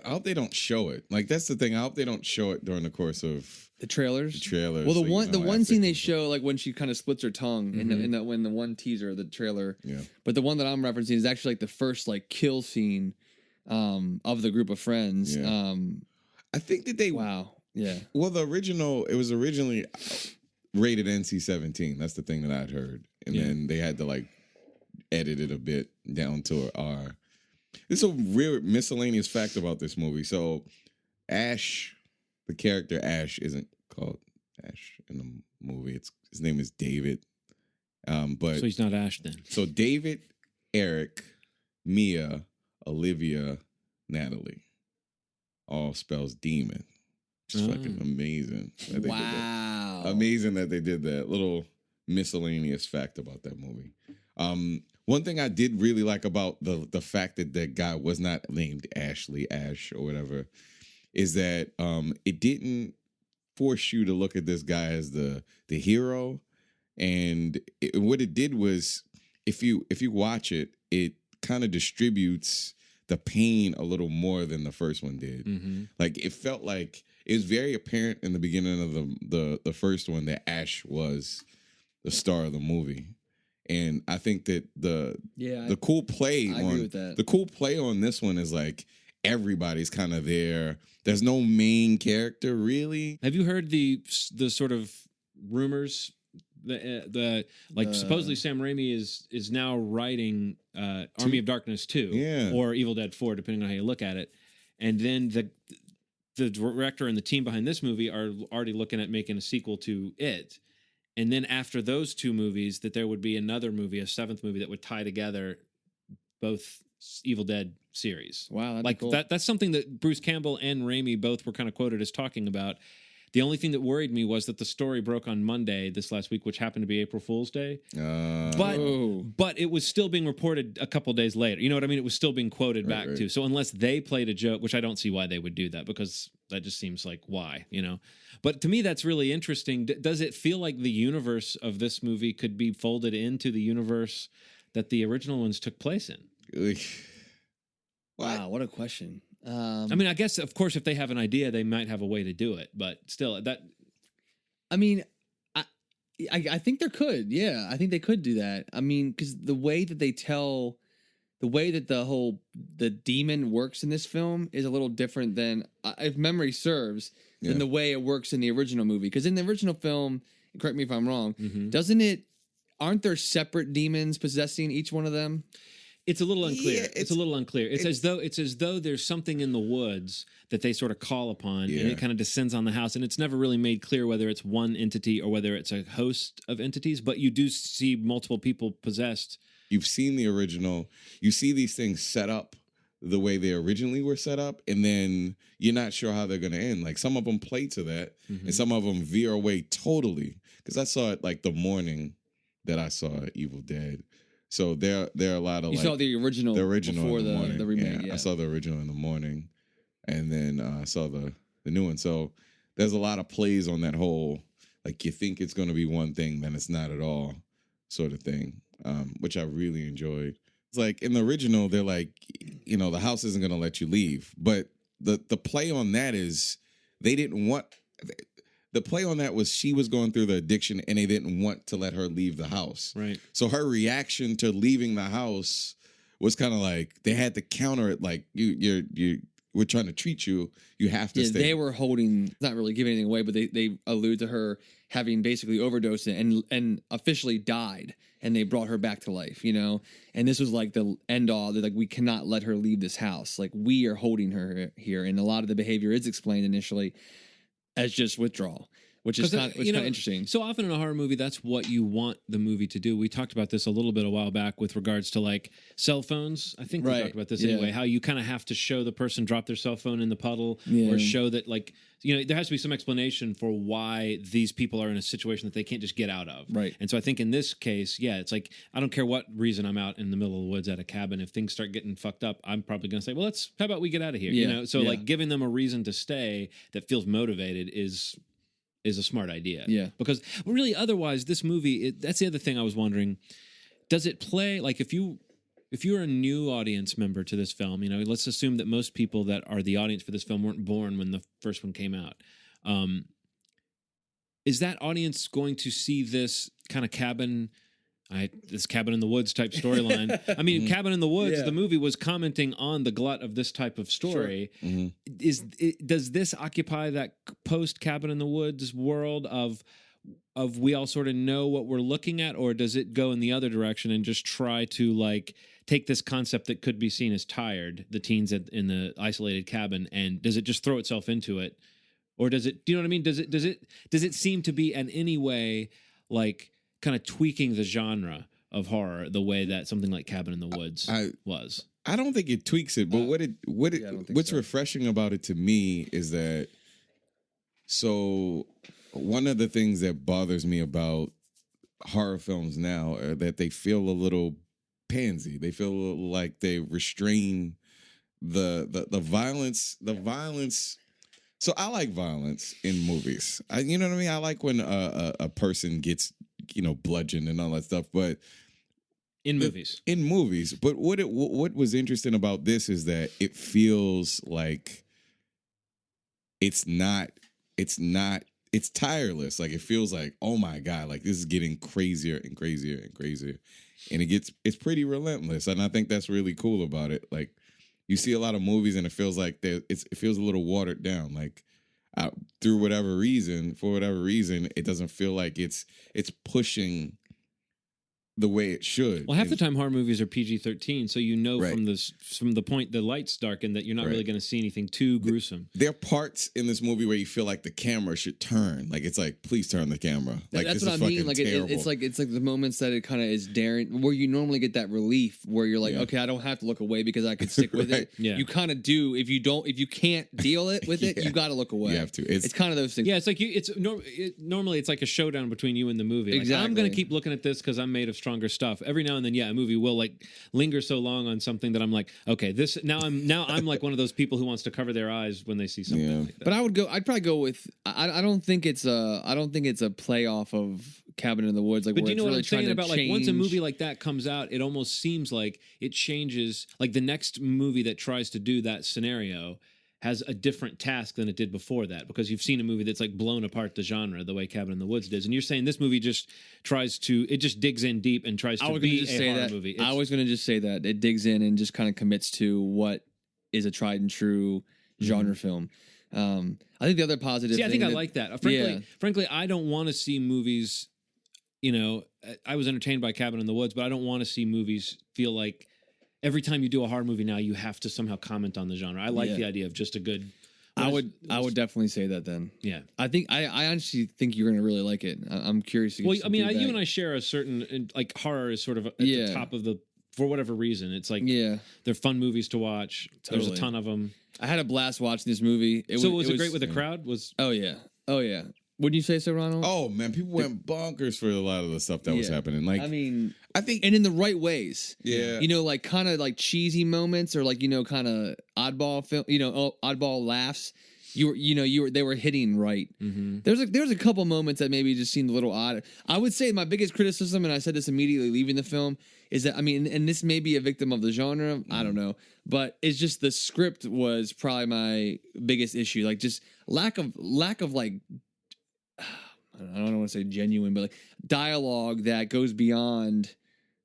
hope they don't show it. Like, that's the thing. I hope they don't show it during the course of the trailers. Well, the one scene they show, like when she kind of splits her tongue when the one teaser, the trailer. Yeah. But the one that I'm referencing is actually like the first like kill scene of the group of friends. Yeah. I think that they Yeah. Well, it was originally rated NC-17. That's the thing that I'd heard. And then they had to like edit it a bit down to R. There's a weird miscellaneous fact about this movie. So Ash, the character Ash, isn't called Ash in the movie. His name is David. But so he's not Ash then. So David, Eric, Mia, Olivia, Natalie. All spells demon. It's fucking amazing. Wow. Amazing that they did that. Little miscellaneous fact about that movie. One thing I did really like about the fact that that guy was not named Ash or whatever is that it didn't force you to look at this guy as the hero. And what it did was, if you watch it, it kind of distributes the pain a little more than the first one did. Like, it felt like it was very apparent in the beginning of the first one that Ash was the star of the movie. And I think that the cool play the cool play on this one is like everybody's kind of there. There's no main character really. Have you heard the sort of rumors? Supposedly Sam Raimi is now writing Army of Darkness 2 or Evil Dead 4, depending on how you look at it. And then the director and the team behind this movie are already looking at making a sequel to it. And then after those two movies, that there would be another movie, a seventh movie that would tie together both Evil Dead series. Wow, that'd like be cool. That's something that Bruce Campbell and Raimi both were kind of quoted as talking about. The only thing that worried me was that the story broke on Monday this last week, which happened to be April Fool's Day. But it was still being reported a couple days later. You know what I mean? It was still being quoted back to. So unless they played a joke, which I don't see why they would do that, because that just seems like why, But to me, that's really interesting. Does it feel like the universe of this movie could be folded into the universe that the original ones took place in? Wow, what a question. I mean, I guess, of course, if they have an idea, they might have a way to do it. But still, I mean, I think there could. Yeah, I think they could do that. I mean, because the way that the demon works in this film is a little different than, if memory serves, than the way it works in the original movie. Because in the original film, correct me if I'm wrong, aren't there separate demons possessing each one of them? It's a little unclear. It's a little unclear. It's as though there's something in the woods that they sort of call upon, and it kind of descends on the house. And it's never really made clear whether it's one entity or whether it's a host of entities. But you do see multiple people possessed. You've seen the original. You see these things set up the way they originally were set up, and then you're not sure how they're going to end. Like, some of them play to that, and some of them veer away totally. Because I saw it like the morning that I saw Evil Dead. So there are a lot of you saw the original before in the morning. the remake. Yeah, I saw the original in the morning, and then I saw the new one. So there's a lot of plays on that whole, like, you think it's going to be one thing, then it's not at all, sort of thing, which I really enjoyed. It's like in the original, they're like, the house isn't going to let you leave, but the play on that is they didn't want. The play on that was she was going through the addiction and they didn't want to let her leave the house. Right. So her reaction to leaving the house was kind of like they had to counter it, like we're trying to treat you. You have to stay. They were holding, not really giving anything away, but they allude to her having basically overdosed and officially died, and they brought her back to life, you know? And this was like the end all. They're like, we cannot let her leave this house. Like, we are holding her here. And a lot of the behavior is explained initially as just withdrawal, which is kind of interesting. So often in a horror movie, that's what you want the movie to do. We talked about this a little bit a while back with regards to like cell phones. I think we talked about this anyway, how you kind of have to show the person drop their cell phone in the puddle or show that, like, you know, there has to be some explanation for why these people are in a situation that they can't just get out of. Right. And so I think in this case, it's like, I don't care what reason I'm out in the middle of the woods at a cabin. If things start getting fucked up, I'm probably going to say, well, how about we get out of here? You know? So like giving them a reason to stay that feels motivated is a smart idea. Yeah. Because really, otherwise, this movie, that's the other thing I was wondering. Does it play, like, if you're a new audience member to this film, you know, let's assume that most people that are the audience for this film weren't born when the first one came out. Is that audience going to see this kind of this Cabin in the Woods type storyline? I mean, Cabin in the Woods, the movie was commenting on the glut of this type of story. Sure. Mm-hmm. Does this occupy that post Cabin in the Woods world of we all sort of know what we're looking at, or does it go in the other direction and just try to like take this concept that could be seen as tired, the teens in the isolated cabin, and does it just throw itself into it, or does it? Do you know what I mean? Does it seem to be in any way like kind of tweaking the genre of horror the way that something like Cabin in the Woods was? I don't think it tweaks it, but what's refreshing about it to me is that, so one of the things that bothers me about horror films now are that they feel a little pansy. They feel a little like they restrain the violence. The violence. So I like violence in movies. You know what I mean? I like when a person gets, you know, bludgeoned and all that stuff. But in movies. But what was interesting about this is that it feels like it's tireless. Like it feels like, oh my God, like this is getting crazier and crazier and crazier. And it's pretty relentless. And I think that's really cool about it. Like you see a lot of movies and it feels like it feels a little watered down. Like for whatever reason, it doesn't feel like it's pushing the way it should. Well, half the time horror movies are PG-13, so you know from the point the lights darken that you're not really going to see anything too gruesome. There are parts in this movie where you feel like the camera should turn. Like it's like, please turn the camera. Like that's this what is I mean. Like terrible. it's like the moments that it kind of is daring, where you normally get that relief, where you're like, okay, I don't have to look away because I can stick with it. Yeah. You kind of do. If you can't deal with it, you got to look away. You have to. It's kind of those things. Yeah, it's like normally it's like a showdown between you and the movie. Like, Exactly. I'm going to keep looking at this because I'm made of stronger stuff. Every now and then, a movie will like linger so long on something that I'm like, okay, this now I'm like one of those people who wants to cover their eyes when they see something like that. But I'd probably go with I don't think it's a play off of Cabin in the Woods. Like, but do you know what really I'm saying about change. Like once a movie like that comes out, it almost seems like it changes. Like the next movie that tries to do that scenario has a different task than it did before that, because you've seen a movie that's like blown apart the genre the way Cabin in the Woods does, and you're saying this movie just digs in deep and tries to be a horror movie. I was going to just say that it digs in and just kind of commits to what is a tried and true genre film. I think the other positive. I think I like that. Frankly, I don't want to see movies. You know, I was entertained by Cabin in the Woods, but I don't want to see movies feel like every time you do a horror movie now, you have to somehow comment on the genre. I like the idea of just a good. I would definitely say that then. Yeah, I think I honestly think you're going to really like it. I'm curious to get some feedback. you and I share a certain like horror is sort of at the top of the, for whatever reason. It's like they're fun movies to watch. Totally. There's a ton of them. I had a blast watching this movie. Was it great with the crowd? Oh yeah. Wouldn't you say so, Ronald? Oh man, people went bonkers for a lot of the stuff that was happening. Like, I mean, I think, and in the right ways. Yeah, you know, like kind of like cheesy moments, or like, you know, kind of oddball film. You know, oddball laughs. They were hitting right. Mm-hmm. There's a couple moments that maybe just seemed a little odd. I would say my biggest criticism, and I said this immediately leaving the film, is that, I mean, and this may be a victim of the genre, I don't know, but it's just the script was probably my biggest issue. Like just lack of like, I don't want to say genuine, but like dialogue that goes beyond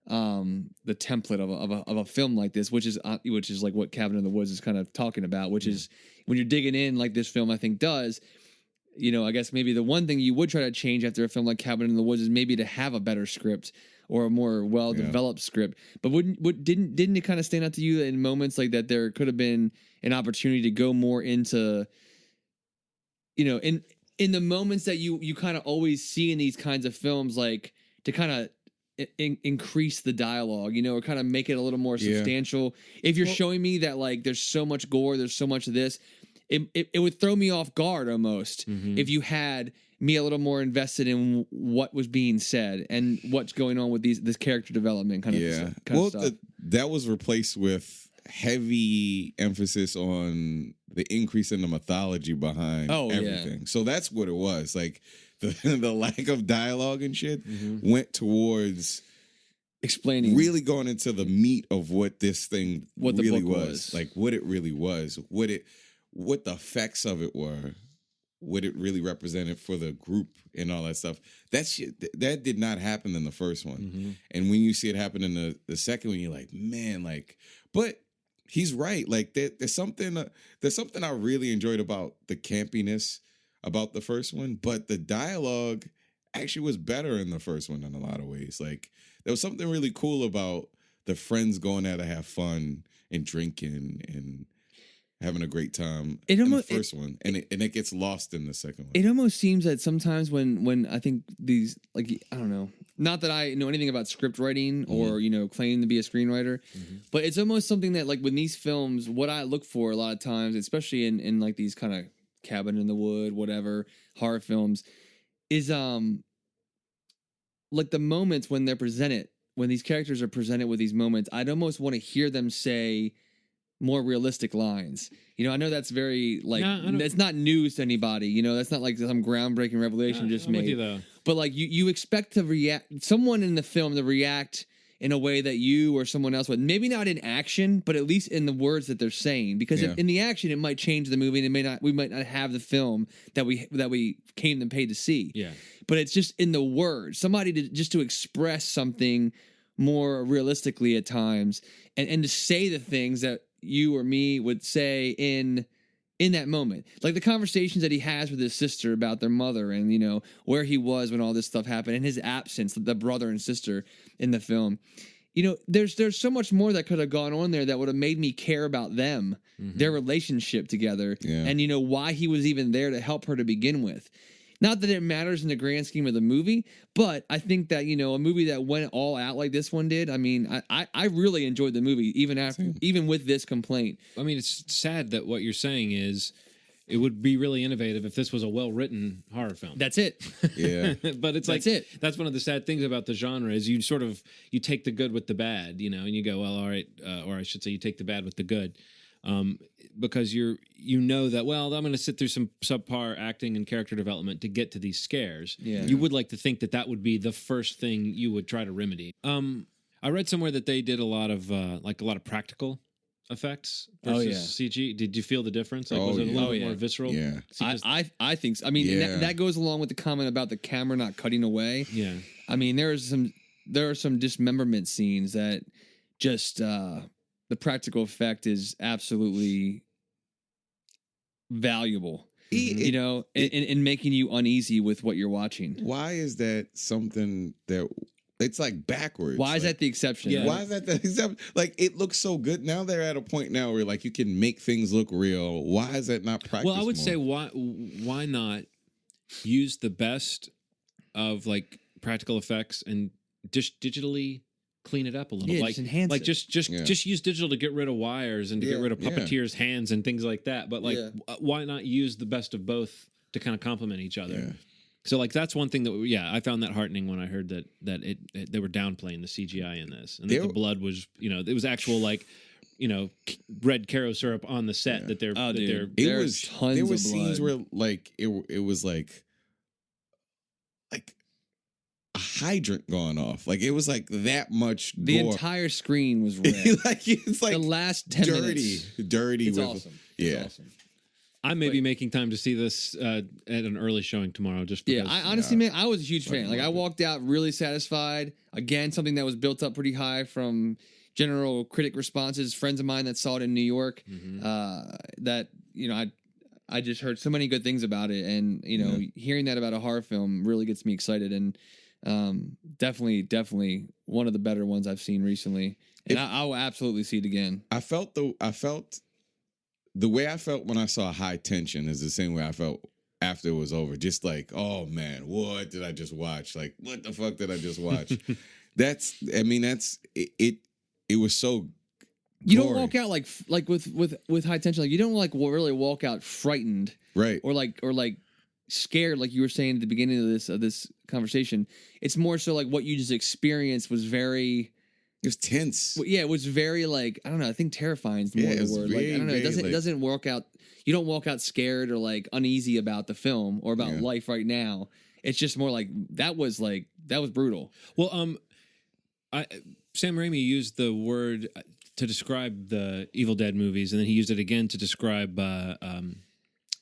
the template of a film like this, which is like what Cabin in the Woods is kind of talking about, which is when you're digging in like this film I think does. I guess maybe the one thing you would try to change after a film like Cabin in the Woods is maybe to have a better script or a more well-developed script. But didn't it kind of stand out to you in moments like that there could have been an opportunity to go more into, in the moments that you kind of always see in these kinds of films, like to kind of increase the dialogue, or kind of make it a little more substantial. If you're showing me that like there's so much gore, there's so much of this, it would throw me off guard almost if you had me a little more invested in what was being said and what's going on with this character development kind of stuff. That was replaced with heavy emphasis on the increase in the mythology behind everything. So that's what it was. Like the lack of dialogue and shit went towards explaining, really going into the meat of what this thing what really the book was. Like what it really was, what the effects of it were, what it really represented for the group and all that stuff. That shit, that did not happen in the first one. And when you see it happen in the second one, you're like, man, like, but he's right. Like there's something I really enjoyed about the campiness about the first one, but the dialogue actually was better in the first one in a lot of ways. Like there was something really cool about the friends going out to have fun and drinking and having a great time in the first one, and it gets lost in the second one. It almost seems that sometimes when I think these, like, I don't know, not that I know anything about script writing or claim to be a screenwriter, but it's almost something that like with these films, what I look for a lot of times, especially in like these kind of Cabin in the Wood, whatever horror films, is like the moments when they're presented, when these characters are presented with these moments, I'd almost want to hear them say more realistic lines. I know that's very like that's not news to anybody. That's not like some groundbreaking revelation just made. With you, though. But like you expect to react, someone in the film to react in a way that you or someone else would. Maybe not in action, but at least in the words that they're saying. Because in the action, it might change the movie, and we might not have the film that we came and paid to see. Yeah. But it's just in the words, somebody to express something more realistically at times, and to say the things that you or me would say in that moment, like the conversations that he has with his sister about their mother and where he was when all this stuff happened and his absence, the brother and sister in the film. There's so much more that could have gone on there that would have made me care about them, their relationship together, and why he was even there to help her to begin with. Not that it matters in the grand scheme of the movie, but I think that, a movie that went all out like this one did, I mean, I really enjoyed the movie, even with this complaint. I mean, it's sad that what you're saying is it would be really innovative if this was a well-written horror film. That's it. Yeah. But it's that's one of the sad things about the genre is you take the good with the bad, and you go, well, all right, or I should say you take the bad with the good. Because that, well, I'm going to sit through some subpar acting and character development to get to these scares. Yeah. You would like to think that would be the first thing you would try to remedy. I read somewhere that they did a lot of practical effects versus CG. Did you feel the difference? Like, was it a little bit more visceral? Yeah. I think so. I mean, that goes along with the comment about the camera not cutting away. Yeah. I mean, there are some dismemberment scenes that just the practical effect is absolutely valuable, in making you uneasy with what you're watching. Why is that something that it's like backwards? Why is that the exception? Yeah. Why is that the exception? Like it looks so good. Now they're at a point now where like you can make things look real. Why is that not practiced? Well, I would say why not use the best of like practical effects and just digitally clean it up a little, just enhance it. Just use digital to get rid of wires and to get rid of puppeteers' hands and things like that. But like, why not use the best of both to kind of complement each other? Yeah. So like that's one thing that I found that heartening when I heard that they were downplaying the CGI in this, and that the blood was it was actual like red Caro syrup on the set that they're there was tons of blood. Scenes where like it was like a hydrant going off. Like it was like that much gore. The entire screen was red. Like it's like the last 10 minutes. Dirty. It's awesome. Yeah. It's awesome. I may be making time to see this at an early showing tomorrow. Just because, I honestly, man, I was a huge fan. Like I walked out really satisfied. Again, something that was built up pretty high from general critic responses. Friends of mine that saw it in New York, that I just heard so many good things about it, and hearing that about a horror film really gets me excited, and definitely one of the better ones I've seen recently, and I will absolutely see it again. I felt the way I felt when I saw High Tension is the same way I felt after it was over. Just like, oh man, what did I just watch? Like, what the fuck did I just watch? That's it. It was so. You don't walk out like with High Tension. Like you don't really walk out frightened, right? Or like scared, like you were saying at the beginning of this conversation. It's more so like what you just experienced was very. It was tense. Yeah, it was very like I don't know. I think terrifying is more the word. Like I don't know. It doesn't work out. You don't walk out scared or like uneasy about the film or about life right now. It's just more like that was brutal. Well, Sam Raimi used the word to describe the Evil Dead movies, and then he used it again to describe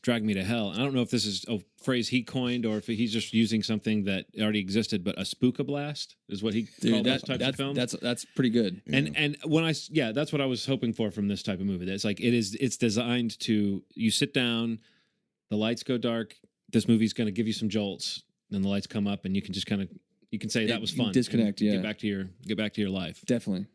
Drag Me to Hell. I don't know if this is a phrase he coined or if he's just using something that already existed, but a spookablast is what he called those types of films. That's pretty good. And when that's what I was hoping for from this type of movie. It's like it's designed to, you sit down, the lights go dark, this movie's going to give you some jolts, then the lights come up and you can just you can say that was fun. Disconnect, get back to your life. Definitely.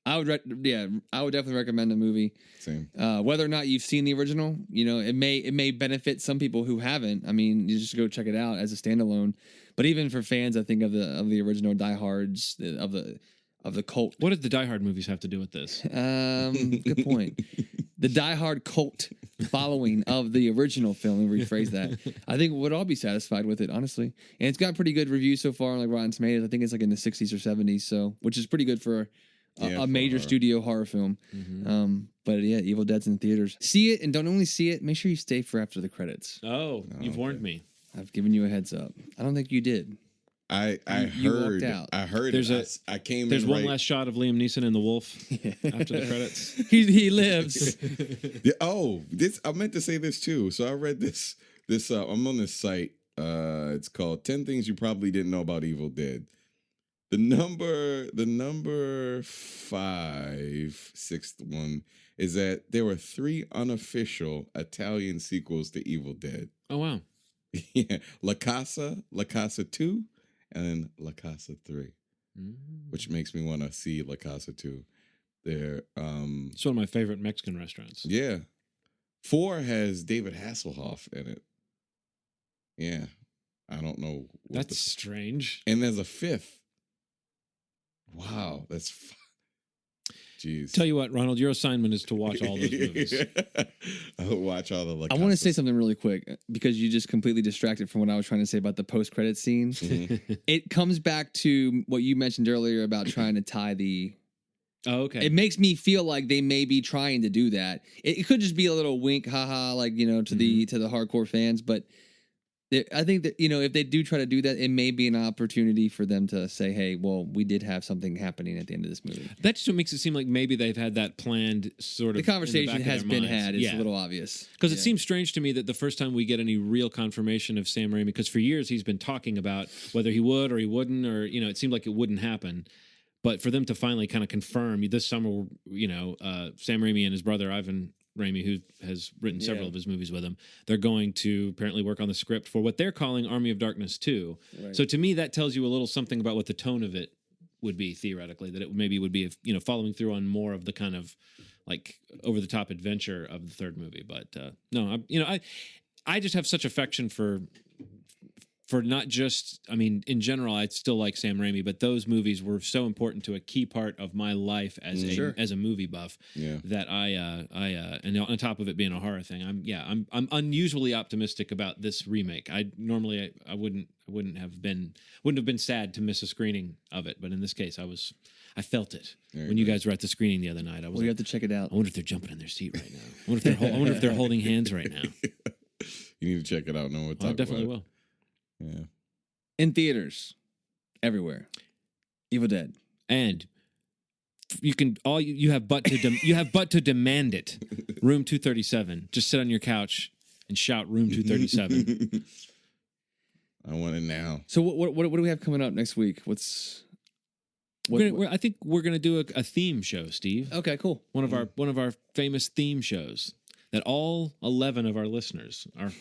I would definitely recommend the movie. Same. Whether or not you've seen the original, it may benefit some people who haven't. I mean, you just go check it out as a standalone. But even for fans, I think of the original diehards of the cult. What did the Die Hard movies have to do with this? Good point. The Die Hard cult following of the original film, and rephrase that. I think we'd all be satisfied with it, honestly. And it's got pretty good reviews so far, like Rotten Tomatoes. I think it's like in the 60s or 70s, so which is pretty good for a major studio horror film. But yeah, Evil Dead's in theaters. See it, and don't only see it, make sure you stay for after the credits. Oh, you've warned me. I've given you a heads up. I don't think you did. I walked out. I heard I came There's in one last shot of Liam Neeson and the wolf after the credits. He lives. I meant to say this too. So I read this I'm on this site. It's called 10 Things You Probably Didn't Know About Evil Dead. The number 5, sixth one is that there were 3 unofficial Italian sequels to Evil Dead. Oh wow. Yeah. La Casa 2, and then La Casa 3. Which makes me want to see La Casa 2. It's one of my favorite Mexican restaurants. Yeah. 4 has David Hasselhoff in it. Yeah. I don't know. That's strange. And there's a 5th. Wow, that's jeez. Tell you what, Ronald, your assignment is to watch all those movies. I'll watch all the. I want to say something really quick because you just completely distracted from what I was trying to say about the post-credit scene. It comes back to what you mentioned earlier about trying to tie the. Oh, okay. It makes me feel like they may be trying to do that. It could just be a little wink, haha, like to the hardcore fans, but. I think that, if they do try to do that, it may be an opportunity for them to say, hey, well, we did have something happening at the end of this movie. That just makes it seem like maybe they've had that planned sort of. The conversation has been had. It's a little obvious. Because it seems strange to me that the first time we get any real confirmation of Sam Raimi, because for years he's been talking about whether he would or he wouldn't, or, it seemed like it wouldn't happen. But for them to finally kind of confirm this summer, Sam Raimi and his brother, Ivan Raimi, who has written several of his movies with him, they're going to apparently work on the script for what they're calling Army of Darkness 2. Right. So to me, that tells you a little something about what the tone of it would be, theoretically, that it maybe would be, following through on more of the kind of like over the top adventure of the third movie. But no, I just have such affection for not just, in general, I still like Sam Raimi, but those movies were so important to a key part of my life as a movie buff that I and on top of it being a horror thing, I'm unusually optimistic about this remake. I wouldn't have been sad to miss a screening of it, but in this case, I felt it when you guys were at the screening the other night. You have to check it out. I wonder if they're jumping in their seat right now. I wonder if they're holding hands right now. You need to check it out. No, I definitely will. Yeah. In theaters, everywhere. Evil Dead, and you have but to demand it. Room 237. Just sit on your couch and shout "Room 237." I want it now. So what do we have coming up next week? I think we're gonna do a theme show, Steve. Okay, cool. One of our famous theme shows that all 11 of our listeners are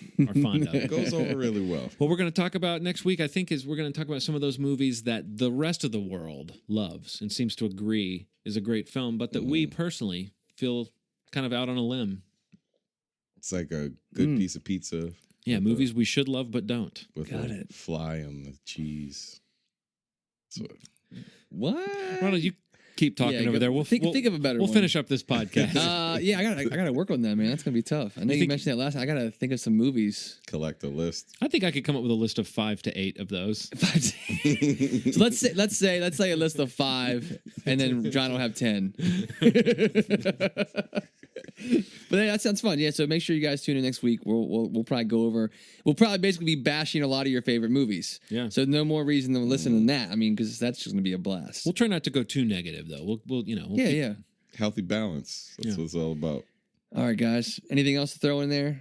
fond of. It goes over really well. What we're going to talk about next week, I think, is we're going to talk about some of those movies that the rest of the world loves and seems to agree is a great film, but that we personally feel kind of out on a limb. It's like a good piece of pizza. Yeah, movies we should love but don't. With a fly on the cheese. So, What? Ronald, you keep talking over there. We'll think of a better We'll one. finish up this podcast. Yeah, I gotta work on that, man. That's gonna be tough. I know you mentioned that last time. I gotta think of some movies. collect a list. I think I could come up with a list of 5 to 8 of those. So let's say a list of 5, and then John will have 10. But that sounds fun. Yeah, so make sure you guys tune in next week. We'll probably go over. We'll probably basically be bashing a lot of your favorite movies. Yeah. So no more reason to listen than that. I mean, because that's just gonna be a blast. We'll try not to go too negative, though. We'll yeah. Healthy balance. That's what it's all about. All right, guys. Anything else to throw in there?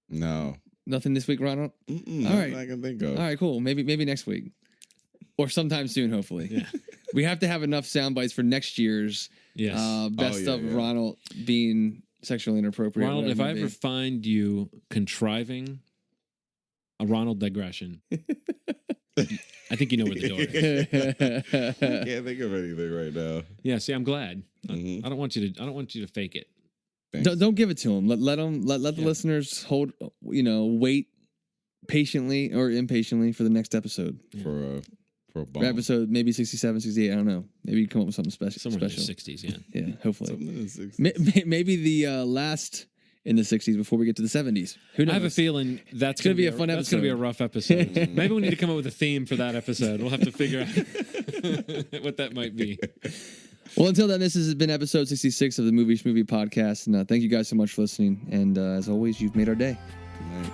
No. Nothing this week, Ronald? All right. I can think of. All right, cool. Maybe next week. Or sometime soon, hopefully. Yeah. We have to have enough sound bites for next year's best of Ronald being sexually inappropriate. Ronald, if I ever find you contriving a Ronald digression, I think you know where the door is. I can't think of anything right now. Yeah, see, I'm glad. I don't want you to fake it. Don't give it to him. Let the listeners wait patiently or impatiently for the next episode. For a bomb. For episode maybe 67, 68. I don't know. Maybe you come up with something special. Somewhere in the 60s, yeah. Yeah, hopefully. Something in the 60s. Maybe the last in the 60s before we get to the 70s. Who knows? I have a feeling that's going to be a fun episode. That's going to be a rough episode. Maybe we need to come up with a theme for that episode. We'll have to figure out what that might be. Well, until then, this has been episode 66 of the Schmovie podcast. And thank you guys so much for listening. And as always, you've made our day. Good night.